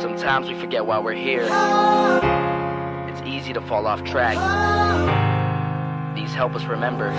Sometimes we forget why we're here. It's easy to fall off track. These help us remember.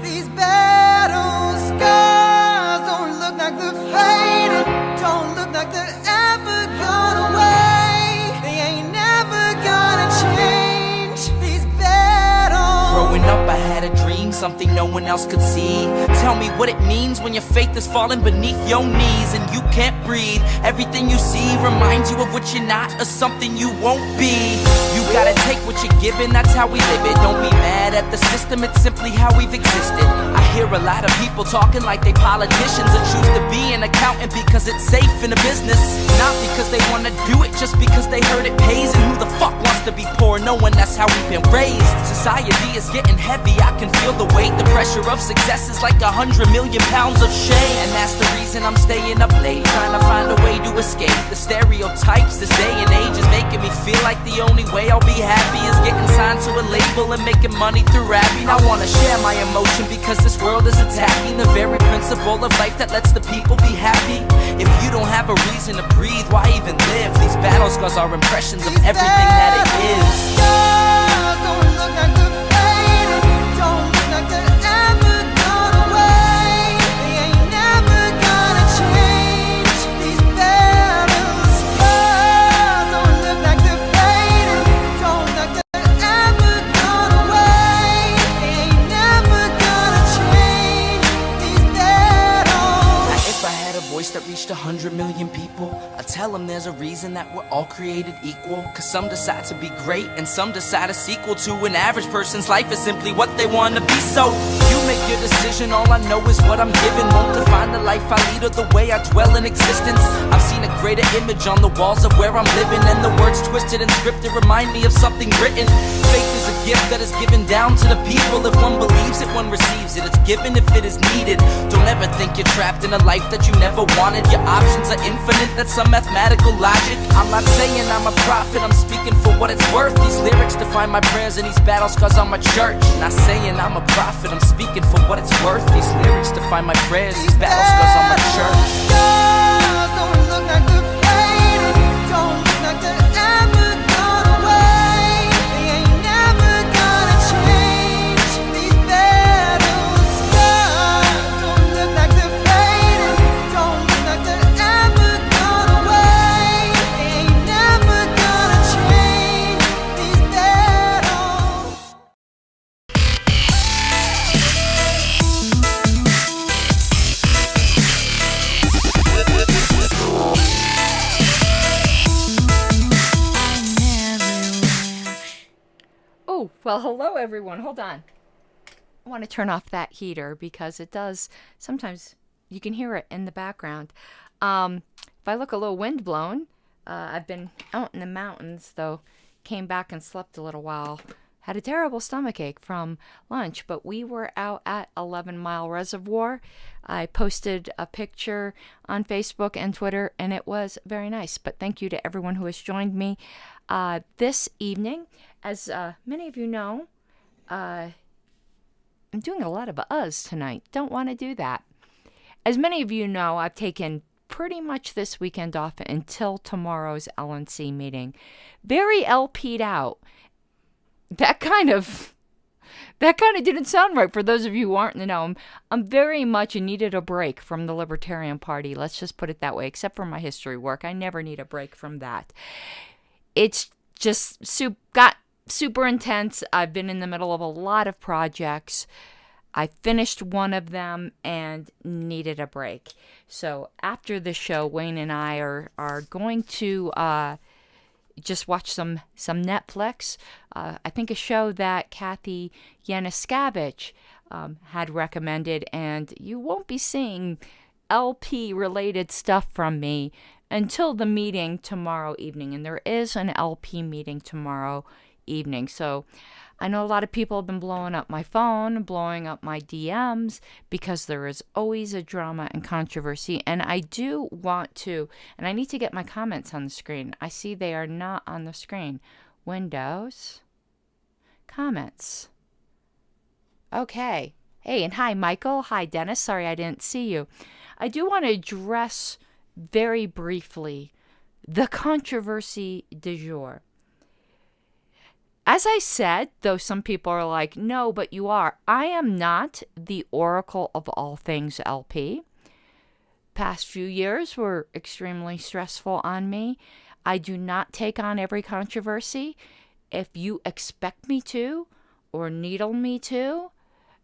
These battle scars don't look like they're fading, don't look like they're ever gone away. They ain't never gonna change. These battles. Growing up I had a dream, something no one else could see. Tell me what it means when your faith is falling beneath your knees and you can't breathe. Everything you see reminds you of what you're not or something you won't be. You gotta take what you're given, that's how we live it. Don't be mad at the system, it's simply how we've existed. I hear a lot of people talking like they politicians and choose to be an accountant because it's safe in a business. Not because they wanna do it, just because they heard it pays. And who the fuck wants to be poor knowing that's how we've been raised? Society is getting heavy, I can feel the weight. The pressure of success is like 100 million pounds of shame. And that's the reason I'm staying up late, trying to find a way to escape the stereotypes this day and age is making me feel like the only way I'll be happy is getting signed to a label and making money through rapping. I wanna share my emotion because this world is attacking the very principle of life that lets the people be happy. If you don't have a reason to breathe, why even live? These battle scars are impressions of everything that it is. Scars don't look like they're fading, don't look like they're ever gone away. They ain't never gonna change. These battle scars don't look like they're fading, don't look like they're ever gone away. They ain't never gonna change. These battles. Now, if I had a voice that reached 100 million people, I'd tell them there's a reason that we're all created equal. Cause some decide to be great and some decide a sequel to an average person's life is simply what they want to be. So you make your decision, all I know is what I'm given. Won't define the life I lead or the way I dwell in existence. I've seen a greater image on the walls of where I'm living, and the words twisted and scripted remind me of something written. Faith is a gift that is given down to the people. If one believes it, one receives it. It's given if it is needed. Don't ever think you're trapped in a life that you never wanted. Your options are infinite, that's some mathematical logic. I'm not saying I'm a prophet, I'm speaking for what it's worth. These lyrics define my prayers and these battle scars on my church. Not saying I'm a prophet, I'm speaking for what it's worth. These lyrics define my prayers, these battle scars on my church. Scars don't look like they're fading, don't look like they're ever gone away. They ain't never gonna change. These battle scars don't look like they're fading, don't look like they're ever gone away. They ain't never gonna change. These battles. Oh, well, hello, everyone. Hold on. I want to turn off that heater because it does. Sometimes you can hear it in the background. If I look a little windblown, I've been out in the mountains, though. Came back and slept a little while. Had a terrible stomachache from lunch, but we were out at 11 Mile Reservoir. I posted a picture on Facebook and Twitter, and it was very nice. But thank you to everyone who has joined me this evening. As many of you know, I'm doing a lot of us tonight. Don't want to do that. As many of you know, I've taken pretty much this weekend off until tomorrow's LNC meeting. Very LP'd out. That kind of didn't sound right for those of you who aren't in the know. I'm very much needed a break from the Libertarian Party. Let's just put it that way. Except for my history work, I never need a break from that. It's just got super intense. I've been in the middle of a lot of projects. I finished one of them and needed a break. So after the show, Wayne and I are going to just watch some Netflix. I think a show that Kathy Yanuskavich had recommended, and you won't be seeing LP-related stuff from me until the meeting tomorrow evening. And there is an LP meeting tomorrow evening. So I know a lot of people have been blowing up my phone, blowing up my DMs, because there is always a drama and controversy. And I do want to, and I need to get my comments on the screen. I see they are not on the screen. Windows, comments. Okay. Hey, and hi, Michael. Hi, Dennis. Sorry I didn't see you. I do want to address very briefly, the controversy du jour. As I said, though some people are like, no, but you are, I am not the oracle of all things LP. Past few years were extremely stressful on me. I do not take on every controversy. If you expect me to or needle me to,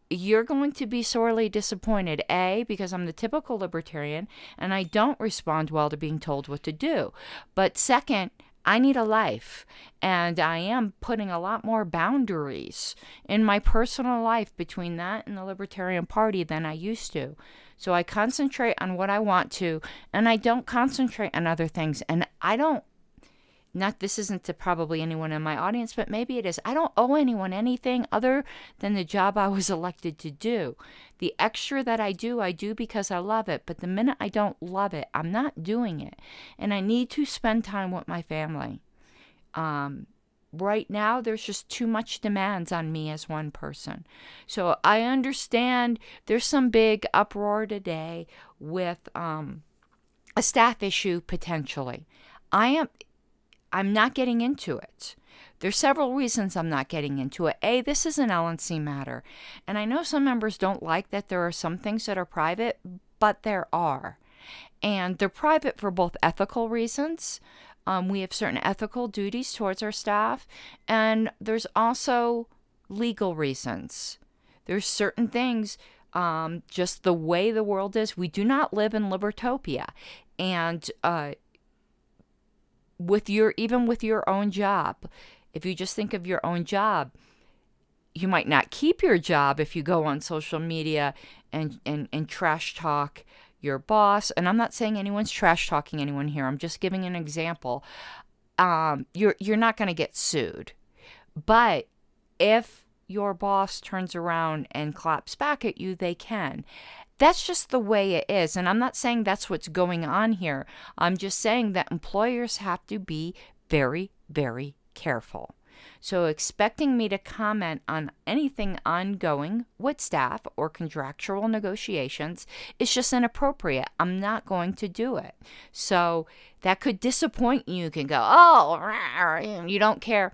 you're going to be sorely disappointed. A, because I'm the typical libertarian and I don't respond well to being told what to do. But second, I need a life, and I am putting a lot more boundaries in my personal life between that and the Libertarian Party than I used to. So I concentrate on what I want to, and I don't concentrate on other things. And I don't, not this isn't to probably anyone in my audience, but maybe it is. I don't owe anyone anything other than the job I was elected to do. The extra that I do because I love it. But the minute I don't love it, I'm not doing it. And I need to spend time with my family. Right now, there's just too much demands on me as one person. So I understand there's some big uproar today with a staff issue potentially. I'm not getting into it. There's several reasons I'm not getting into it. A, this is an LNC matter. And I know some members don't like that there are some things that are private, but there are. And they're private for both ethical reasons. We have certain ethical duties towards our staff. And there's also legal reasons. There's certain things, just the way the world is. We do not live in Libertopia. And even with your own job, if you just think of your own job, you might not keep your job if you go on social media and trash talk your boss. And I'm not saying anyone's trash talking anyone here. I'm just giving an example. You're not going to get sued. But if your boss turns around and claps back at you, they can. That's just the way it is. And I'm not saying that's what's going on here. I'm just saying that employers have to be very, very careful. So expecting me to comment on anything ongoing with staff or contractual negotiations is just inappropriate. I'm not going to do it. So that could disappoint you. You can go, oh, you don't care.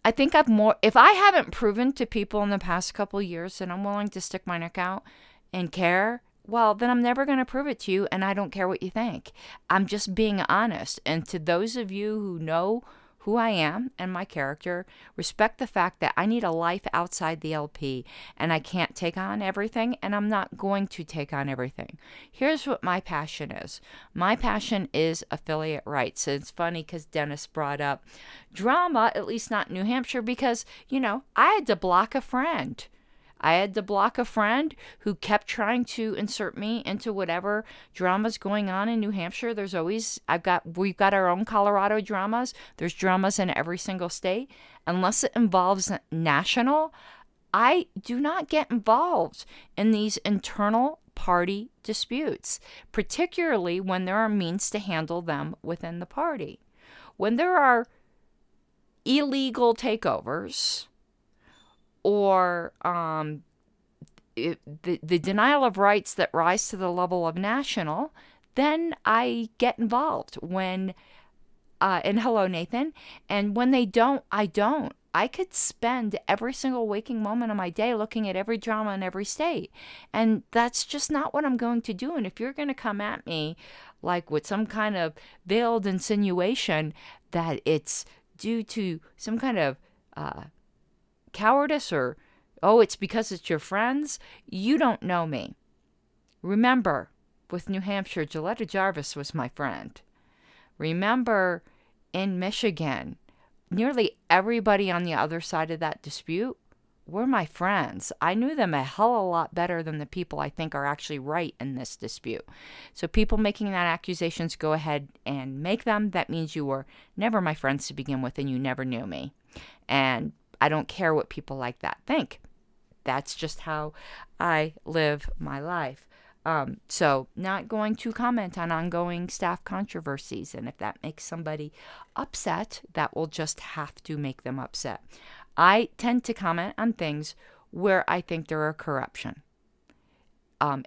I think if I haven't proven to people in the past couple years that I'm willing to stick my neck out and care, well, then I'm never going to prove it to you, and I don't care what you think. I'm just being honest. And to those of you who know who I am and my character, respect the fact that I need a life outside the LP, and I can't take on everything, and I'm not going to take on everything. Here's what my passion is. My passion is affiliate rights. It's funny because Dennis brought up drama, at least not in New Hampshire, because, I had to block a friend. I had to block a friend who kept trying to insert me into whatever drama's going on in New Hampshire. There's always, we've got our own Colorado dramas. There's dramas in every single state. Unless it involves national, I do not get involved in these internal party disputes, particularly when there are means to handle them within the party. When there are illegal takeovers, or the denial of rights that rise to the level of national, then I get involved. And hello, Nathan. And when they don't, I don't. I could spend every single waking moment of my day looking at every drama in every state. And that's just not what I'm going to do. And if you're going to come at me like with some kind of veiled insinuation that it's due to some kind of cowardice or, it's because it's your friends, you don't know me. Remember, with New Hampshire, Gilletta Jarvis was my friend. Remember, in Michigan, nearly everybody on the other side of that dispute were my friends. I knew them a hell of a lot better than the people I think are actually right in this dispute. So people making that accusations, go ahead and make them. That means you were never my friends to begin with and you never knew me. And I don't care what people like that think. That's just how I live my life. So not going to comment on ongoing staff controversies. And if that makes somebody upset, that will just have to make them upset. I tend to comment on things where I think there are corruption.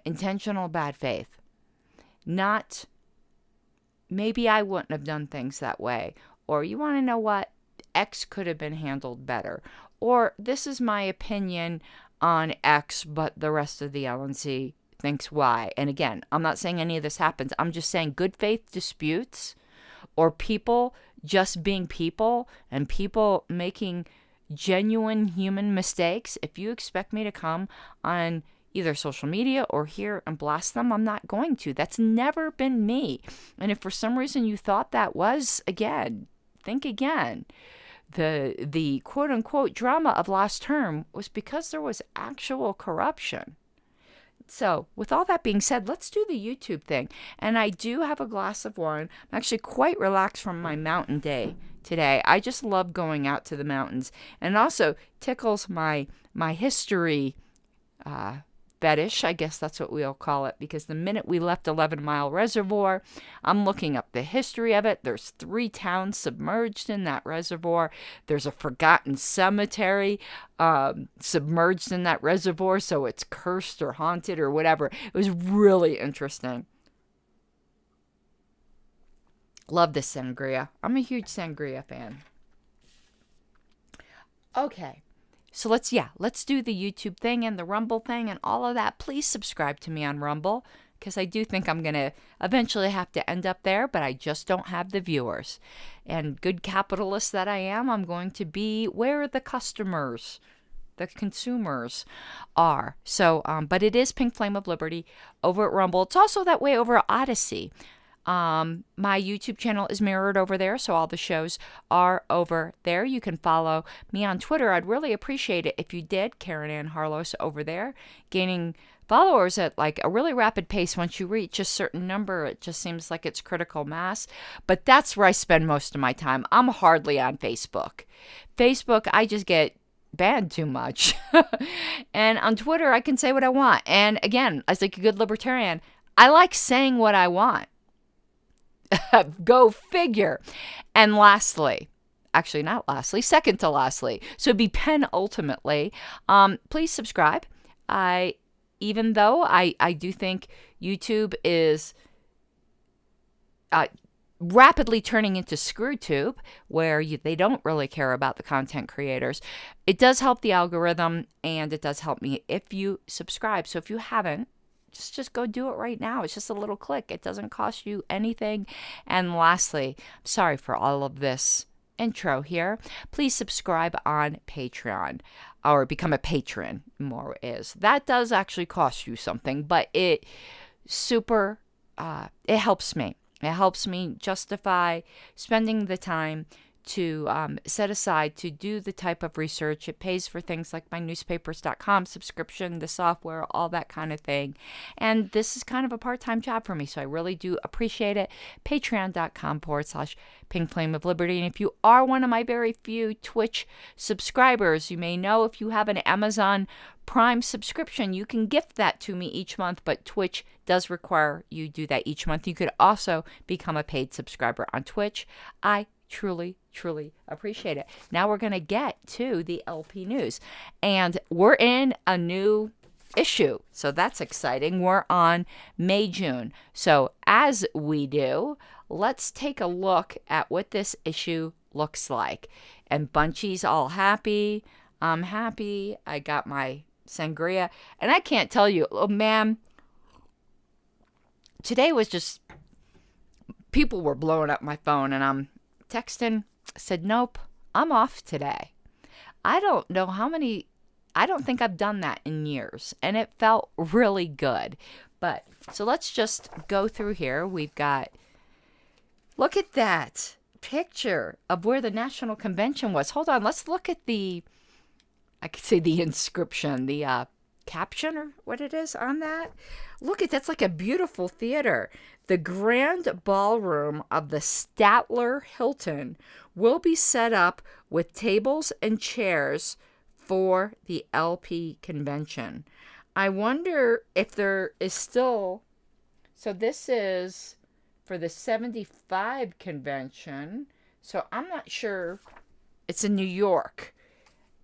Intentional bad faith. Not maybe I wouldn't have done things that way. Or you want to know what? X could have been handled better. Or this is my opinion on X, but the rest of the LNC thinks Y. And again, I'm not saying any of this happens. I'm just saying good faith disputes or people just being people and people making genuine human mistakes. If you expect me to come on either social media or here and blast them, I'm not going to. That's never been me. And if for some reason you thought that was, again, think again. The quote unquote drama of last term was because there was actual corruption. So with all that being said, let's do the YouTube thing. And I do have a glass of wine. I'm actually quite relaxed from my mountain day today. I just love going out to the mountains. And it also tickles my history fetish, I guess that's what we'll call it, because the minute we left 11 Mile Reservoir, I'm looking up the history of it. There's 3 towns submerged in that reservoir. There's a forgotten cemetery submerged in that reservoir, so it's cursed or haunted or whatever. It was really interesting. Love this sangria. I'm a huge sangria fan. Okay. So let's do the YouTube thing and the Rumble thing and all of that. Please subscribe to me on Rumble, because I do think I'm going to eventually have to end up there, but I just don't have the viewers. And good capitalist that I am, I'm going to be where the customers, the consumers are. So, but it is Pink Flame of Liberty over at Rumble. It's also that way over at Odyssey. My YouTube channel is mirrored over there, so all the shows are over there. You can follow me on Twitter. I'd really appreciate it if you did. Karen Ann Harlos over there, gaining followers at like a really rapid pace. Once you reach a certain number, it just seems like it's critical mass. But that's where I spend most of my time. I'm hardly on Facebook. Facebook, I just get banned too much. And on Twitter, I can say what I want. And again, as like a good libertarian, I like saying what I want. Go figure. And lastly, actually not lastly, second to lastly, so it'd be penultimately, please subscribe. Even though I do think YouTube is rapidly turning into ScrewTube, where they don't really care about the content creators, it does help the algorithm, and it does help me if you subscribe. So if you haven't, just go do it right now. It's just a little click. It doesn't cost you anything. And lastly, I'm sorry for all of this intro here. Please subscribe on Patreon, or become a patron, more is. That does actually cost you something, but it helps me. It helps me justify spending the time to set aside to do the type of research. It pays for things like my newspapers.com subscription, the software, all that kind of thing. And this is kind of a part-time job for me, so I really do appreciate it. Patreon.com/Pink Flame of Liberty. And if you are one of my very few Twitch subscribers, you may know if you have an Amazon Prime subscription, you can gift that to me each month, but Twitch does require you do that each month. You could also become a paid subscriber on Twitch. I truly appreciate it. Now we're going to get to the LP news, and we're in a new issue, so that's exciting. We're on May-June. So as we do, let's take a look at what this issue looks like. And Bunchy's all happy. I'm happy. I got my sangria, and I can't tell you, oh man, today was just, people were blowing up my phone, and I'm texting, said, nope, I'm off today. I don't know how many, I don't think I've done that in years, and it felt really good. But, so let's just go through here. We've got, look at that picture of where the National Convention was. Hold on, let's look at the, I could say the inscription, the caption or what it is on that. Look at, that's like a beautiful theater. The grand ballroom of the Statler Hilton will be set up with tables and chairs for the LP convention. I wonder if there is still, so this is for the 75 convention. So I'm not sure, it's in New York.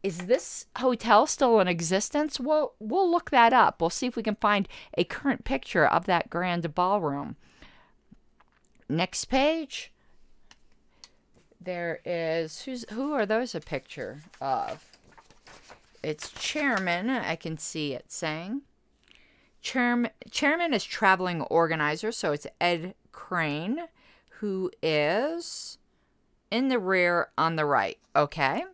Is this hotel still in existence? Well, we'll look that up. We'll see if we can find a current picture of that grand ballroom. next page. There is, who are those a picture of? It's chairman, I can see it saying. Chairman is traveling organizer, so it's Ed Crane, who is in the rear on the right. Okay.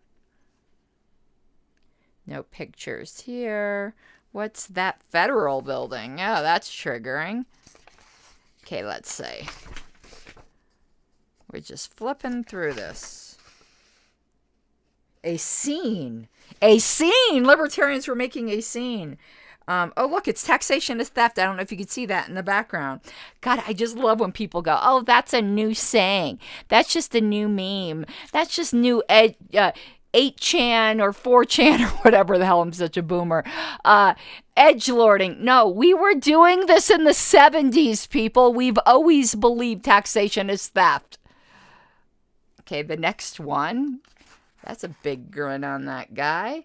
No pictures here. What's that federal building? Oh, that's triggering. Okay, let's see. We're just flipping through this. A scene. A scene! Libertarians were making a scene. Oh, look, it's taxation is theft. I don't know if you can see that in the background. God, I just love when people go, oh, that's a new saying. That's just a new meme. That's just new 8chan or 4chan or whatever the hell. I'm such a boomer. Edgelording. No, we were doing this in the 70s, people. We've always believed taxation is theft. Okay, the next one. That's a big grin on that guy.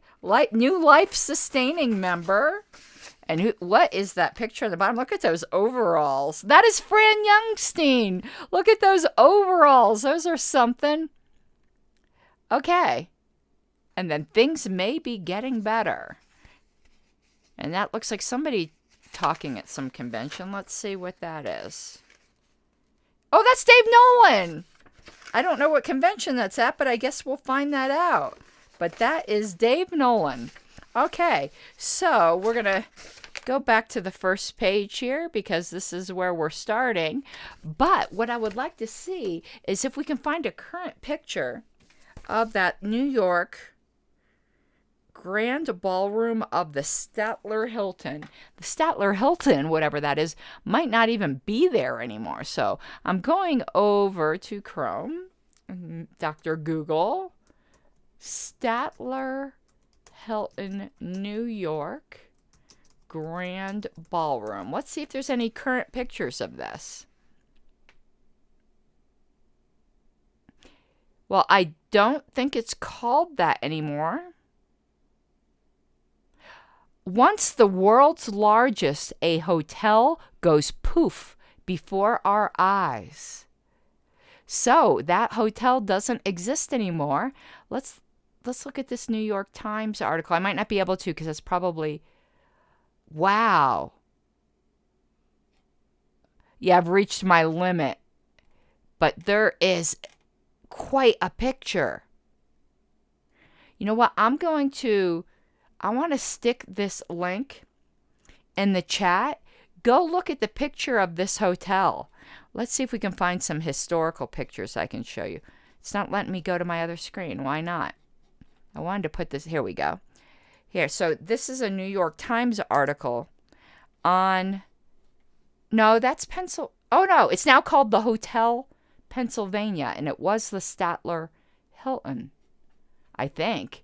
New life-sustaining member. And what is that picture on the bottom? Look at those overalls. That is Fran Youngstein. Look at those overalls. Those are something. Okay. And then things may be getting better. And that looks like somebody talking at some convention. Let's see what that is. Oh, that's Dave Nolan. I don't know what convention that's at, but I guess we'll find that out. But that is Dave Nolan. Okay, so we're going to go back to the first page here because this is where we're starting. But what I would like to see is if we can find a current picture of that New York Grand Ballroom of the Statler Hilton. The Statler Hilton, whatever that is, might not even be there anymore. So I'm going over to Chrome, Dr. Google, Statler Hilton, New York Grand Ballroom. Let's see if there's any current pictures of this. Well, I don't think it's called that anymore. Once the world's largest, a hotel goes poof before our eyes. So that hotel doesn't exist anymore. Let's look at this New York Times article. I might not be able to because it's probably, wow. Yeah, I've reached my limit. But there is quite a picture. You know what? I want to stick this link in the chat. Go look at the picture of this hotel. Let's see if we can find some historical pictures I can show you. It's not letting me go to my other screen. Why not? I wanted to put this, here we go. Here, so this is a New York Times article on, no, that's oh no, it's now called the Hotel Pennsylvania, and it was the Statler Hilton, I think.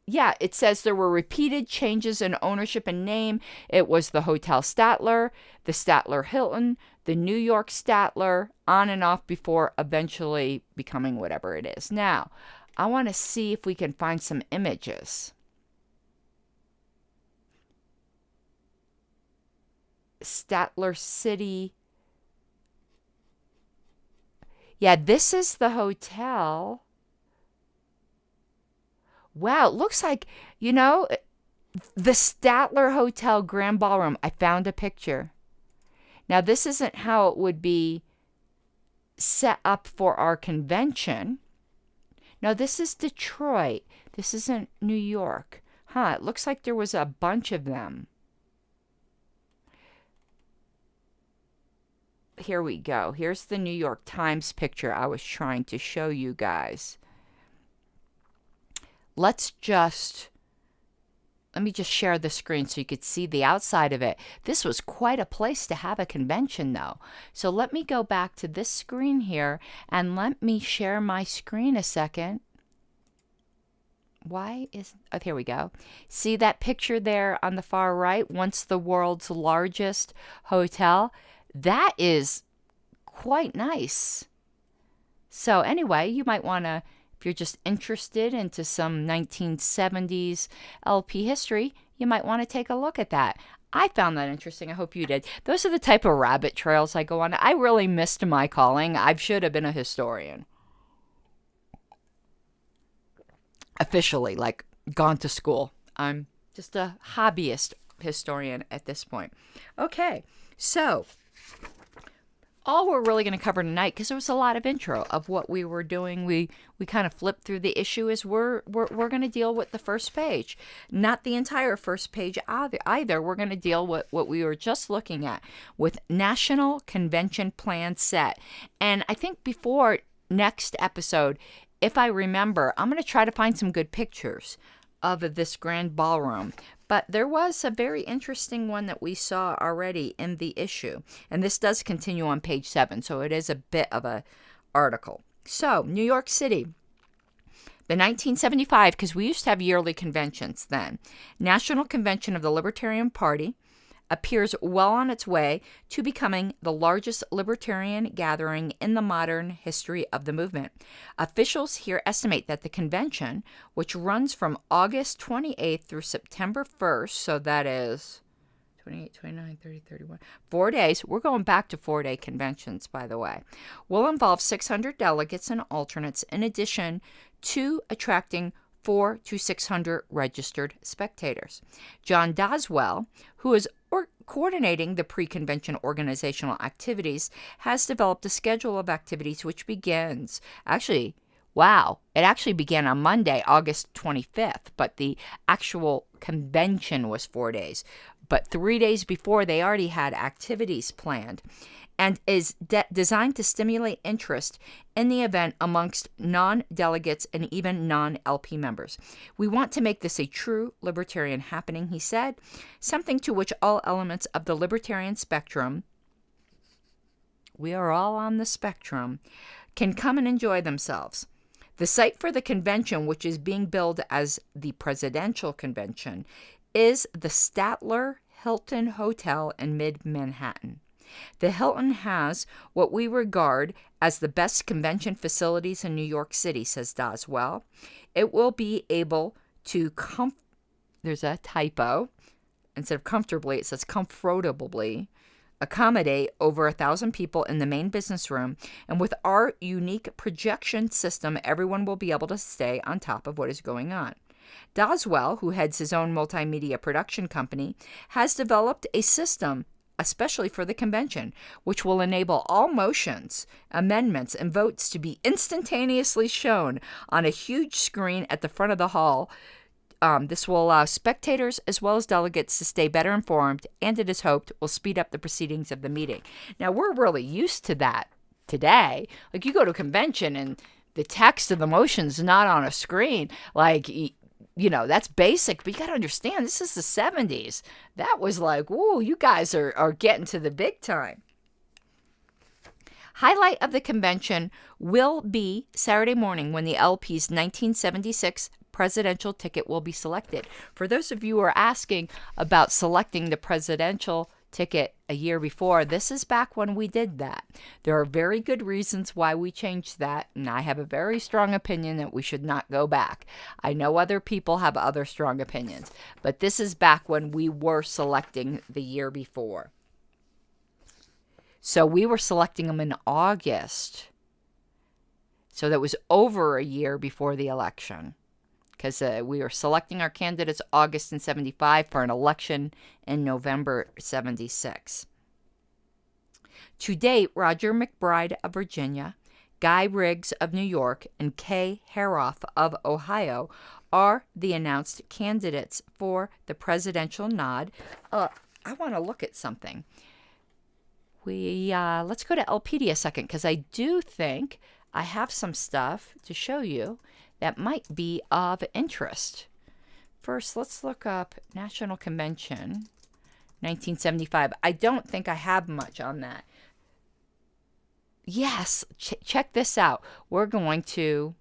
Yeah, it says there were repeated changes in ownership and name. It was the Hotel Statler, the Statler Hilton, the New York Statler, on and off before eventually becoming whatever it is. Now, I want to see if we can find some images. Statler City. Yeah, this is the hotel. Wow, it looks like, you know, the Statler Hotel Grand Ballroom. I found a picture. Now, this isn't how it would be set up for our convention. No, this is Detroit. This isn't New York. Huh, it looks like there was a bunch of them. Here we go. Here's the New York Times picture I was trying to show you guys. Let me just share the screen so you could see the outside of it. This was quite a place to have a convention, though. So let me go back to this screen here, and let me share my screen a second. Oh, here we go. See that picture there on the far right? Once the world's largest hotel. That is quite nice. So anyway, you might want to, if you're just interested into some 1970s LP history, you might want to take a look at that. I found that interesting. I hope you did. Those are the type of rabbit trails I go on. I really missed my calling. I should have been a historian. Officially, like, gone to school. I'm just a hobbyist historian at this point. Okay, so all we're really going to cover tonight, because there was a lot of intro of what we were doing. We kind of flipped through the issue. Is we're going to deal with the first page, not the entire first page either. We're going to deal with what we were just looking at with National Convention Plan Set. And I think before next episode, if I remember, I'm going to try to find some good pictures of this grand ballroom. But there was a very interesting one that we saw already in the issue. And this does continue on page 7, so it is a bit of a article. So, New York City, the 1975, because we used to have yearly conventions then, National Convention of the Libertarian Party appears well on its way to becoming the largest libertarian gathering in the modern history of the movement. Officials here estimate that the convention, which runs from August 28th through September 1st, so that is 28, 29, 30, 31, 4 days. We're going back to 4-day conventions, by the way. Will involve 600 delegates and alternates, in addition to attracting 400 to 600 registered spectators. John Doswell, who is coordinating the pre-convention organizational activities, has developed a schedule of activities which begins, it actually began on Monday, August 25th, but the actual convention was 4 days. But 3 days before, they already had activities planned, and is designed to stimulate interest in the event amongst non-delegates and even non-LP members. We want to make this a true libertarian happening, he said, something to which all elements of the libertarian spectrum, we are all on the spectrum, can come and enjoy themselves. The site for the convention, which is being billed as the Presidential Convention, is the Statler Hilton Hotel in mid-Manhattan. The Hilton has what we regard as the best convention facilities in New York City, says Doswell. It will be able to there's a typo. Instead of comfortably, it says comfortably accommodate over 1,000 people in the main business room. And with our unique projection system, everyone will be able to stay on top of what is going on. Doswell, who heads his own multimedia production company, has developed a system especially for the convention, which will enable all motions, amendments, and votes to be instantaneously shown on a huge screen at the front of the hall. This will allow spectators as well as delegates to stay better informed, and it is hoped will speed up the proceedings of the meeting. Now, we're really used to that today. Like, you go to a convention and the text of the motion's not on a screen. Like, that's basic, but you got to understand, this is the 70s. That was like, whoa, you guys are getting to the big time. Highlight of the convention will be Saturday morning when the LP's 1976 presidential ticket will be selected. For those of you who are asking about selecting the presidential ticket a year before, this is back when we did that. There are very good reasons why we changed that, and I have a very strong opinion that we should not go back. I know other people have other strong opinions, but this is back when we were selecting the year before. So we were selecting them in August. So that was over a year before the election, because we were selecting our candidates August in 75 for an election in November 76. To date, Roger McBride of Virginia, Guy Riggs of New York, and Kay Haroff of Ohio are the announced candidates for the presidential nod. I want to look at something. Let's go to LPD a second, because I do think I have some stuff to show you that might be of interest. First, let's look up National Convention 1975. I don't think I have much on that. Yes, check this out. We're going to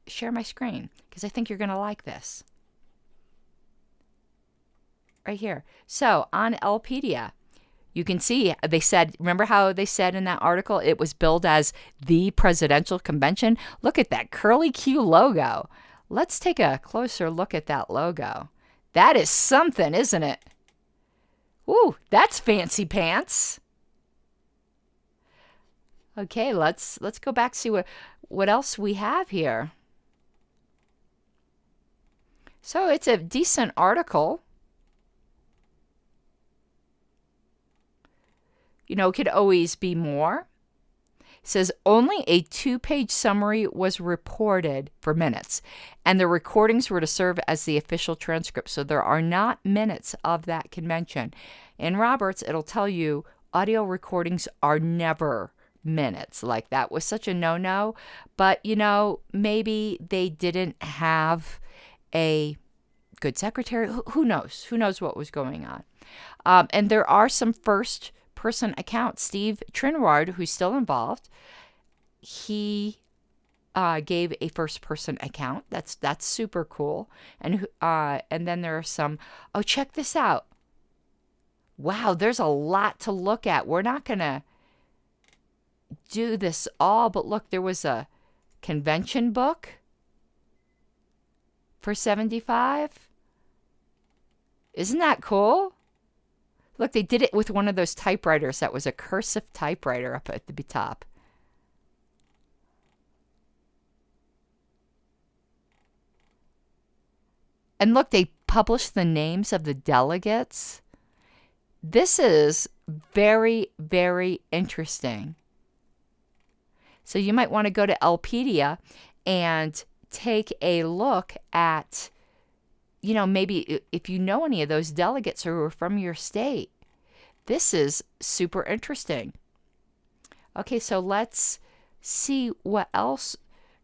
share my screen because I think you're going to like this. Right here. So on Lpedia, you can see they said, remember how they said in that article it was billed as the presidential convention? Look at that curly Q logo. Let's take a closer look at that logo. That is something, isn't it? Ooh, that's fancy pants. Okay, let's go back, see what else we have here. So it's a decent article. You know, it could always be more. It says only a 2-page summary was reported for minutes, and the recordings were to serve as the official transcript. So there are not minutes of that convention. In Roberts, it'll tell you audio recordings are never minutes. Like, that was such a no-no. But, you know, maybe they didn't have a good secretary. Who knows? Who knows what was going on? And there are some first-person accounts. Steve Trinward, who's still involved, he gave a first-person account. That's super cool. And then there are some. Oh, check this out! Wow, there's a lot to look at. We're not gonna do this all, but look, there was a convention book for $75. Isn't that cool? Look, they did it with one of those typewriters that was a cursive typewriter up at the top. And look, they published the names of the delegates. This is very, very interesting. So you might want to go to Elpedia and take a look at, you know, maybe if you know any of those delegates who are from your state. This is super interesting. Okay, so let's see what else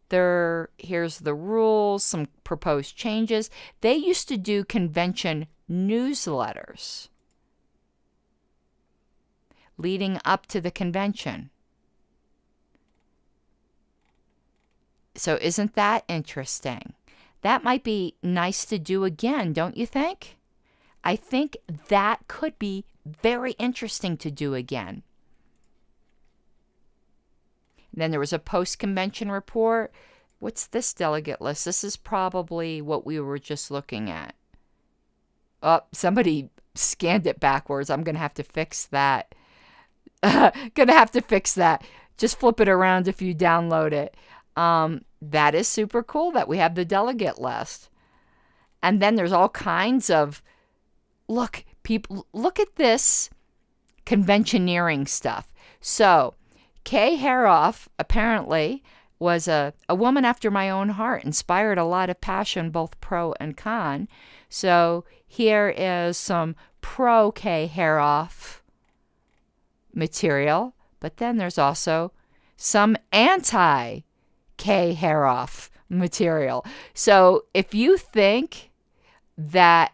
there. Here's the rules, some proposed changes. They used to do convention newsletters leading up to the convention. So isn't that interesting? That might be nice to do again, don't you think? I think that could be very interesting to do again. Then there was a post-convention report. What's this delegate list? This is probably what we were just looking at. Oh, somebody scanned it backwards. I'm going to have to fix that. Just flip it around if you download it. That is super cool that we have the delegate list. And then there's all kinds of, look at this conventioneering stuff. So Kay Haroff apparently was a woman after my own heart, inspired a lot of passion, both pro and con. So here is some pro Kay Haroff material, but then there's also some anti Kay Haroff material. So if you think that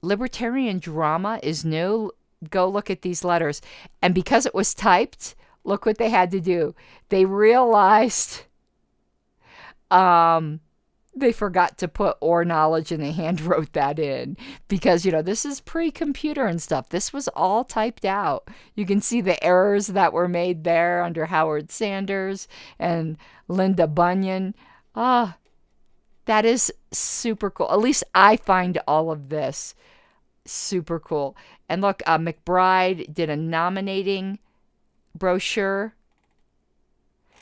libertarian drama is new, go look at these letters. And because it was typed, look what they had to do. They realized they forgot to put or knowledge, and they hand wrote that in because, you know, this is pre-computer and stuff. This was all typed out. You can see the errors that were made there under Howard Sanders and Linda Bunyan. That is super cool. At least I find all of this super cool. And look, McBride did a nominating brochure.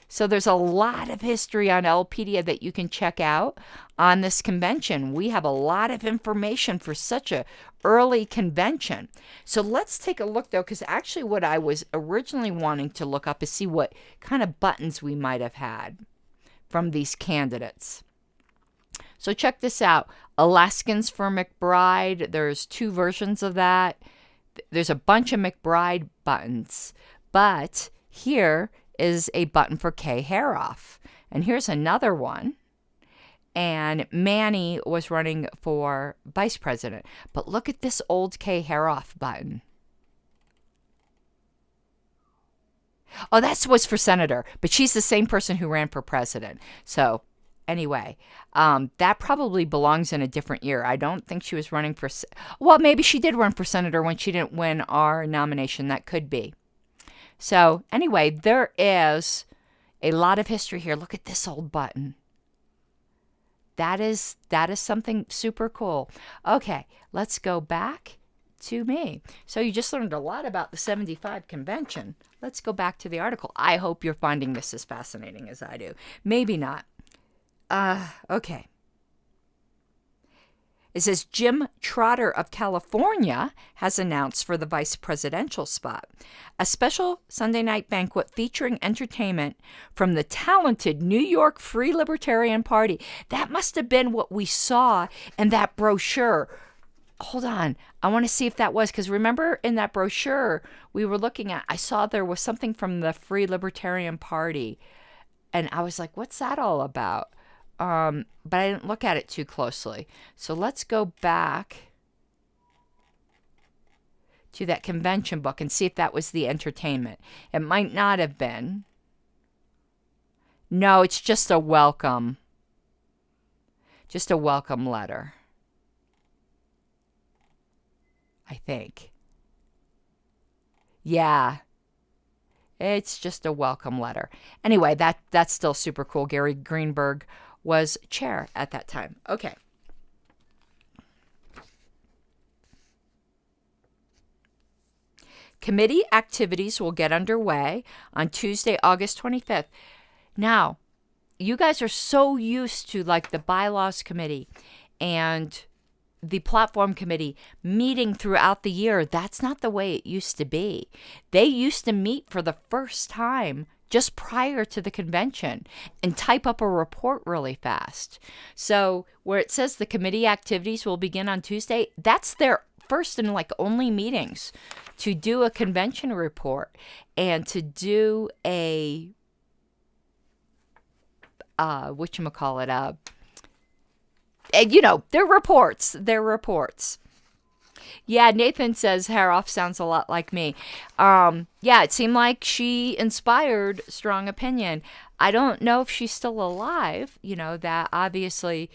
So there's a lot of history on Elpedia that you can check out on this convention. We have a lot of information for such a early convention. So let's take a look, though, because actually what I was originally wanting to look up is see what kind of buttons we might have had from these candidates. So check this out. Alaskans for McBride. There's 2 versions of that. There's a bunch of McBride buttons. But here is a button for Kay Haroff. And here's another one. And Manny was running for vice president. But look at this old Kay Haroff button. Oh, that was for senator. But she's the same person who ran for president. So anyway, that probably belongs in a different year. I don't think she was running for... Well, maybe she did run for senator when she didn't win our nomination. That could be. So anyway, there is a lot of history here. Look at this old button. that is something super cool. Okay, let's go back to me. So you just learned a lot about the 75 convention. Let's go back to the article. I hope you're finding this as fascinating as I do. Maybe not. Okay. It says Jim Trotter of California has announced for the vice presidential spot a special Sunday night banquet featuring entertainment from the talented New York Free Libertarian Party. That must have been what we saw in that brochure. Hold on. I want to see if that was, because remember in that brochure we were looking at, I saw there was something from the Free Libertarian Party. And I was like, what's that all about? But I didn't look at it too closely. So let's go back to that convention book and see if that was the entertainment. It might not have been. No, it's just a welcome. Just a welcome letter, I think. Yeah. It's just a welcome letter. Anyway, that's still super cool. Gary Greenberg was chair at that time. Okay. Committee activities will get underway on Tuesday, August 25th. Now, you guys are so used to like the bylaws committee and the platform committee meeting throughout the year. That's not the way it used to be. They used to meet for the first time just prior to the convention and type up a report really fast. So where it says the committee activities will begin on Tuesday, that's their first and like only meetings to do a convention report and to do a whatchamacallit, their reports. Yeah, Nathan says Haroff sounds a lot like me. Yeah, it seemed like she inspired strong opinion. I don't know if she's still alive. That obviously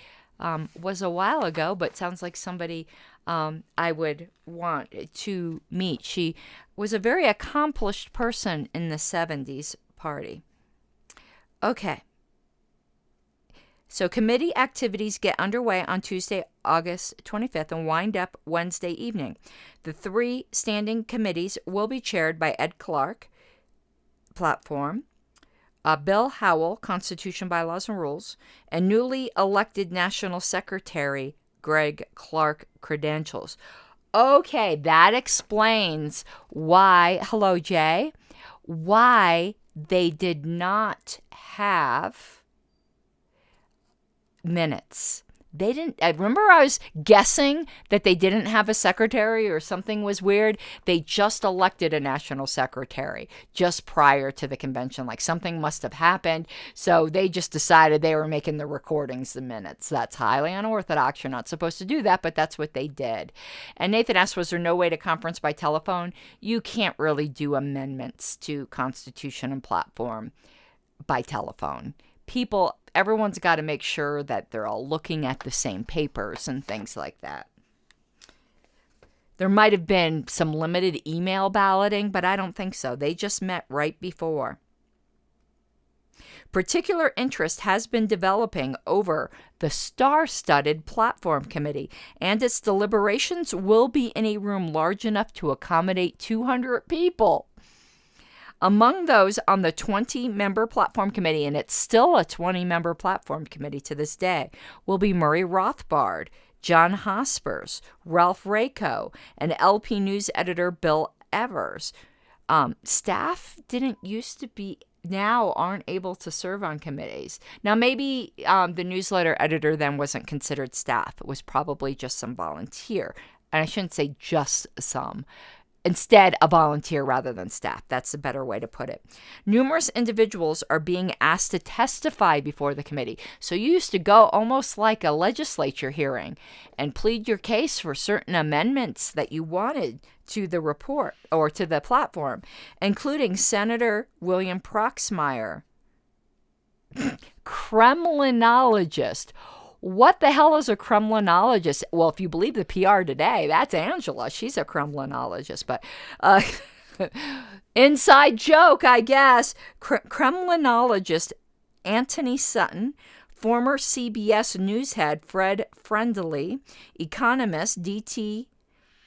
was a while ago, but sounds like somebody I would want to meet. She was a very accomplished person in the 70s party. Okay. So committee activities get underway on Tuesday, August 25th and wind up Wednesday evening. The 3 standing committees will be chaired by Ed Clark, Platform, Bill Howell, Constitution, Bylaws, and Rules, and newly elected National Secretary Greg Clark, Credentials. Okay, that explains why, hello Jay, why they did not have minutes. They didn't. I remember I was guessing that they didn't have a secretary or something was weird. They just elected a national secretary just prior to the convention. Like something must have happened. So they just decided they were making the recordings the minutes. That's highly unorthodox. You're not supposed to do that, but that's what they did. And Nathan asked, was there no way to conference by telephone? You can't really do amendments to Constitution and Platform by telephone. Everyone's got to make sure that they're all looking at the same papers and things like that. There might have been some limited email balloting, but I don't think so. They just met right before. Particular interest has been developing over the star-studded Platform Committee, and its deliberations will be in a room large enough to accommodate 200 people. Among those on the 20-member Platform Committee, and it's still a 20-member Platform Committee to this day, will be Murray Rothbard, John Hospers, Ralph Rayco, and LP News editor Bill Evers. Staff didn't used to be, now aren't able to serve on committees. Now, maybe the newsletter editor then wasn't considered staff. It was probably just some volunteer. And I shouldn't say just some. Instead, a volunteer rather than staff. That's a better way to put it. Numerous individuals are being asked to testify before the committee. So you used to go almost like a legislature hearing and plead your case for certain amendments that you wanted to the report or to the platform, including Senator William Proxmire, Kremlinologist. What the hell is a Kremlinologist? Well, if you believe the PR today, that's Angela. She's a Kremlinologist. But inside joke, I guess. Kremlinologist Anthony Sutton, Former CBS News head Fred Friendly, economist D.T.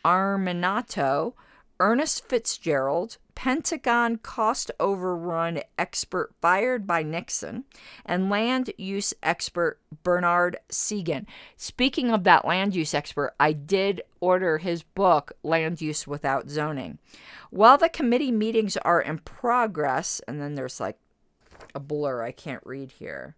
Arminato, Ernest Fitzgerald, Pentagon cost overrun expert fired by Nixon, and land use expert Bernard Segan. Speaking of that land use expert, I did order his book, Land Use Without Zoning. While the committee meetings are in progress, and then there's like a blur I can't read here.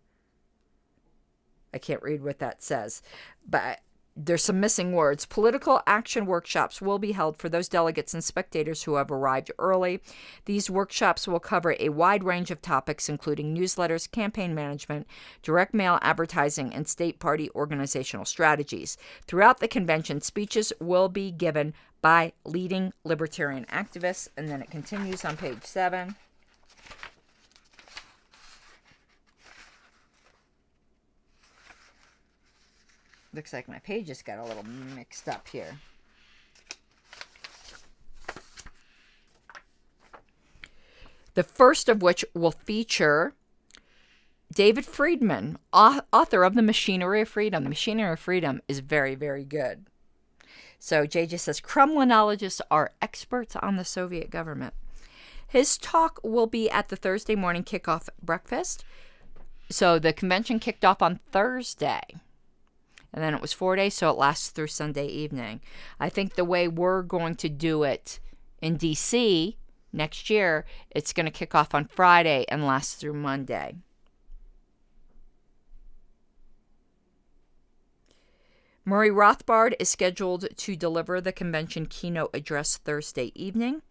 I can't read what that says, but there's some missing words. Political action workshops will be held for those delegates and spectators who have arrived early. These workshops will cover a wide range of topics, including newsletters, campaign management, direct mail advertising, and state party organizational strategies. Throughout the convention, speeches will be given by leading libertarian activists. And then it continues on page 7. Looks like my pages got a little mixed up here. The first of which will feature David Friedman, author of The Machinery of Freedom. The Machinery of Freedom is very, very good. So JJ says, Kremlinologists are experts on the Soviet government. His talk will be at the Thursday morning kickoff breakfast. So the convention kicked off on Thursday. And then it was 4 days, so it lasts through Sunday evening. I think the way we're going to do it in D.C. next year, it's going to kick off on Friday and last through Monday. Murray Rothbard is scheduled to deliver the convention keynote address Thursday evening.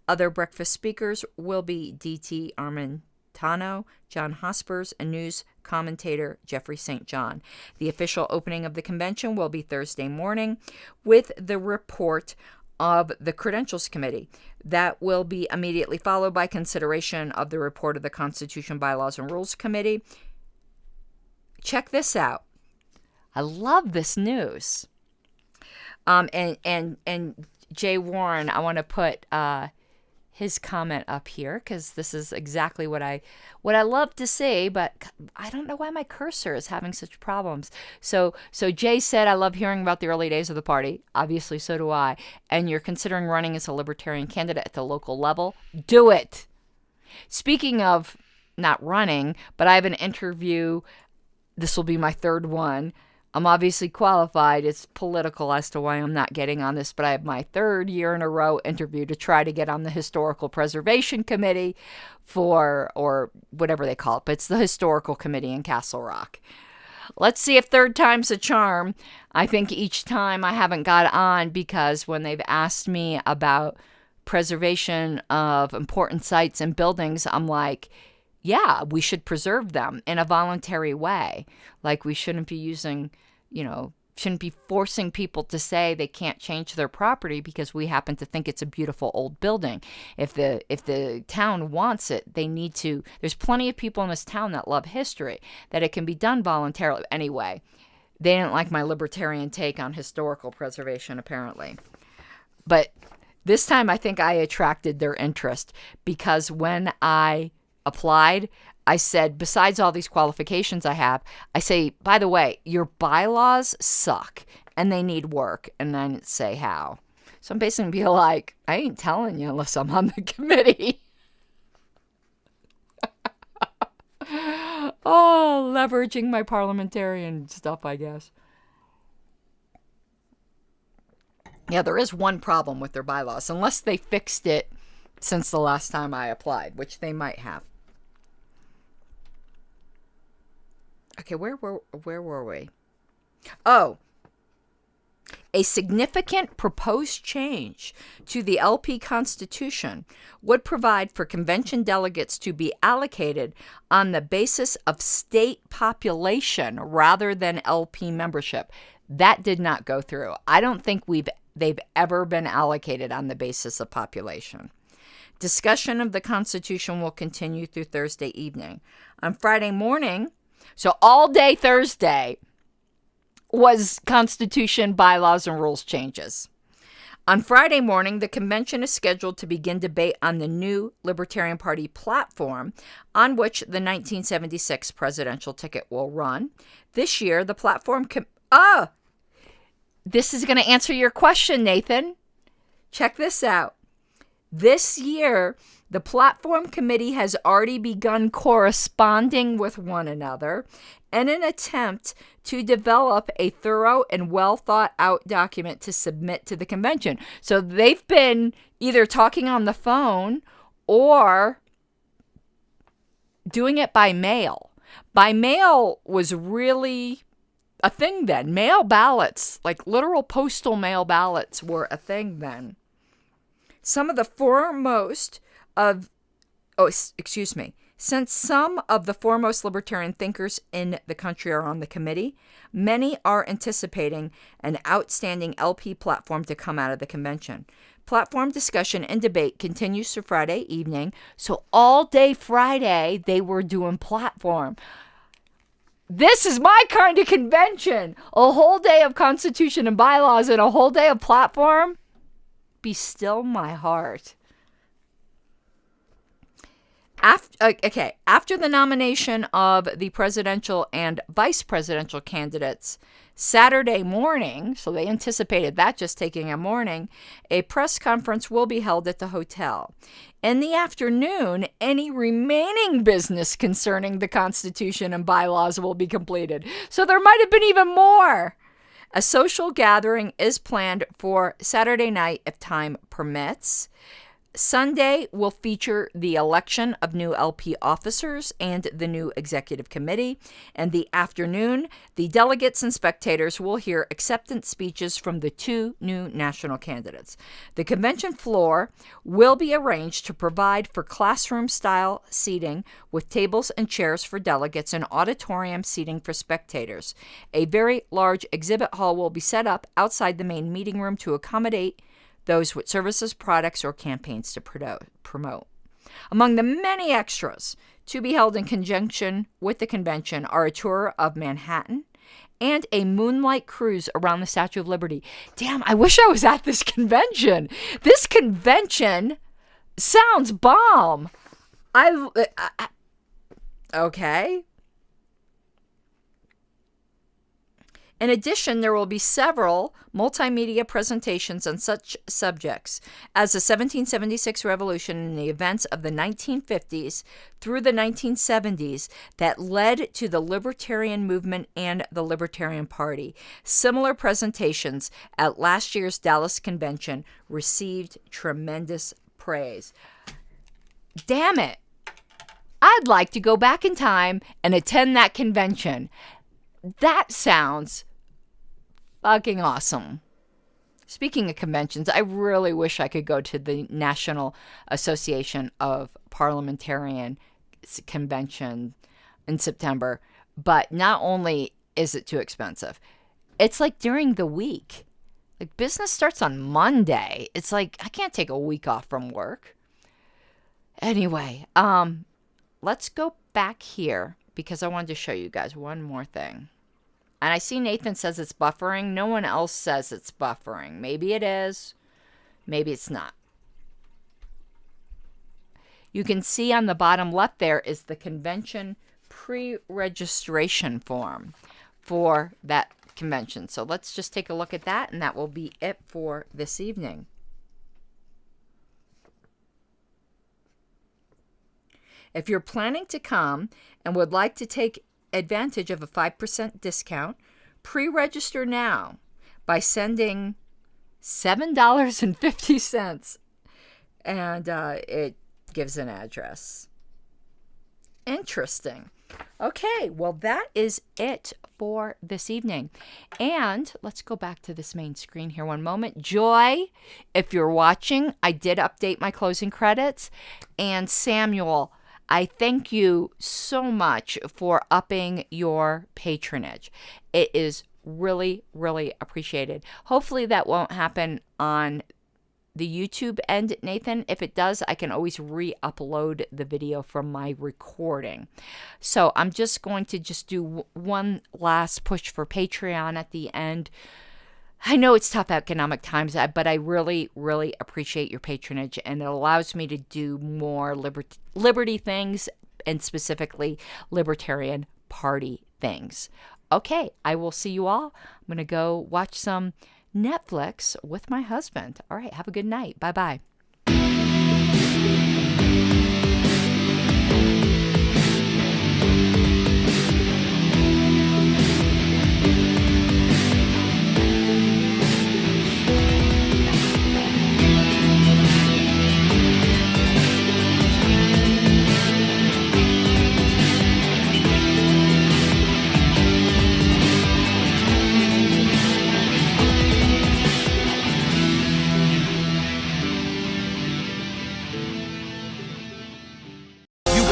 Other breakfast speakers will be D.T. Armentano, John Hospers, and news commentator Jeffrey St. John. The official opening of the convention will be Thursday morning with the report of the Credentials Committee. That will be immediately followed by consideration of the report of the Constitution, Bylaws, and Rules Committee. Check this out. I love this news. And Jay Warren, I want to put his comment up here because this is exactly what I love to see, but I don't know why my cursor is having such problems. So Jay said, I love hearing about the early days of the party. Obviously, so do I. And you're considering running as a libertarian candidate at the local level? Do it. Speaking of not running, but I have an interview. This will be my third one. I'm obviously qualified. It's political as to why I'm not getting on this, but I have my third year in a row interview to try to get on the Historical Preservation Committee or whatever they call it, but it's the Historical Committee in Castle Rock. Let's see if third time's a charm. I think each time I haven't got on because when they've asked me about preservation of important sites and buildings, I'm like, yeah, we should preserve them in a voluntary way. Like we shouldn't be using, shouldn't be forcing people to say they can't change their property because we happen to think it's a beautiful old building. If the town wants it, they need to. There's plenty of people in this town that love history, that it can be done voluntarily. Anyway, they didn't like my libertarian take on historical preservation, apparently. But this time I think I attracted their interest because when I applied, I said, besides all these qualifications I have, I say, by the way, your bylaws suck and they need work. And then say how. So I'm basically be like, I ain't telling you unless I'm on the committee. Oh, leveraging my parliamentarian stuff, I guess. Yeah, there is one problem with their bylaws, unless they fixed it since the last time I applied, which they might have. Okay, where were we? Oh, a significant proposed change to the LP Constitution would provide for convention delegates to be allocated on the basis of state population rather than LP membership. That did not go through. I don't think they've ever been allocated on the basis of population. Discussion of the Constitution will continue through Thursday evening. On Friday morning, so all day Thursday, was Constitution, bylaws, and rules changes. On Friday morning, the convention is scheduled to begin debate on the new Libertarian Party platform on which the 1976 presidential ticket will run. This year, the platform... This is going to answer your question, Nathan. Check this out. This year, the platform committee has already begun corresponding with one another in an attempt to develop a thorough and well thought out document to submit to the convention. So they've been either talking on the phone or doing it by mail. By mail was really a thing then. Mail ballots, like literal postal mail ballots, were a thing then. Some of the foremost of, since some of the foremost libertarian thinkers in the country are on the committee, many are anticipating an outstanding LP platform to come out of the convention. Platform discussion and debate continues through Friday evening, so all day Friday they were doing platform. This is my kind of convention. A whole day of Constitution and bylaws and a whole day of platform. Be still my heart. After the nomination of the presidential and vice presidential candidates Saturday morning, so they anticipated that just taking a morning, a press conference will be held at the hotel. In the afternoon, any remaining business concerning the Constitution and bylaws will be completed. So there might have been even more. A social gathering is planned for Saturday night if time permits. Sunday will feature the election of new LP officers and the new executive committee. And the afternoon, the delegates and spectators will hear acceptance speeches from the two new national candidates. The convention floor will be arranged to provide for classroom-style seating with tables and chairs for delegates and auditorium seating for spectators. A very large exhibit hall will be set up outside the main meeting room to accommodate those with services, products, or campaigns to promote. Among the many extras to be held in conjunction with the convention are a tour of Manhattan and a moonlight cruise around the Statue of Liberty. Damn, I wish I was at this convention. This convention sounds bomb. Okay. In addition, there will be several multimedia presentations on such subjects as the 1776 Revolution and the events of the 1950s through the 1970s that led to the Libertarian movement and the Libertarian Party. Similar presentations at last year's Dallas convention received tremendous praise. Damn it! I'd like to go back in time and attend that convention. That sounds fucking awesome. Speaking of conventions, I really wish I could go to the National Association of Parliamentarian convention in September, but not only is it too expensive, it's like during the week. Like business starts on Monday. It's like I can't take a week off from work. Anyway, let's go back here because I wanted to show you guys one more thing. And I see Nathan says it's buffering. No one else says it's buffering. Maybe it is. Maybe it's not. You can see on the bottom left there is the convention pre-registration form for that convention. So let's just take a look at that, and that will be it for this evening. If you're planning to come and would like to take advantage of a 5% discount, pre-register now by sending $7.50, and it gives an address. Interesting. Okay, well, that is it for this evening. And let's go back to this main screen here one moment. Joy, if you're watching, I did update my closing credits. And Samuel, I thank you so much for upping your patronage. It is really, really appreciated. Hopefully that won't happen on the YouTube end, Nathan. If it does, I can always re-upload the video from my recording. So I'm just going to do one last push for Patreon at the end. I know it's tough economic times, but I really, really appreciate your patronage, and it allows me to do more liberty things, and specifically Libertarian Party things. Okay, I will see you all. I'm going to go watch some Netflix with my husband. All right, have a good night. Bye-bye.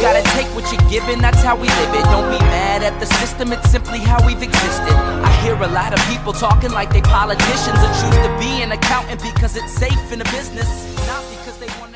Gotta take what you're given, that's how we live it. Don't be mad at the system, it's simply how we've existed. I hear a lot of people talking like they politicians, or choose to be an accountant because it's safe in a business, not because they want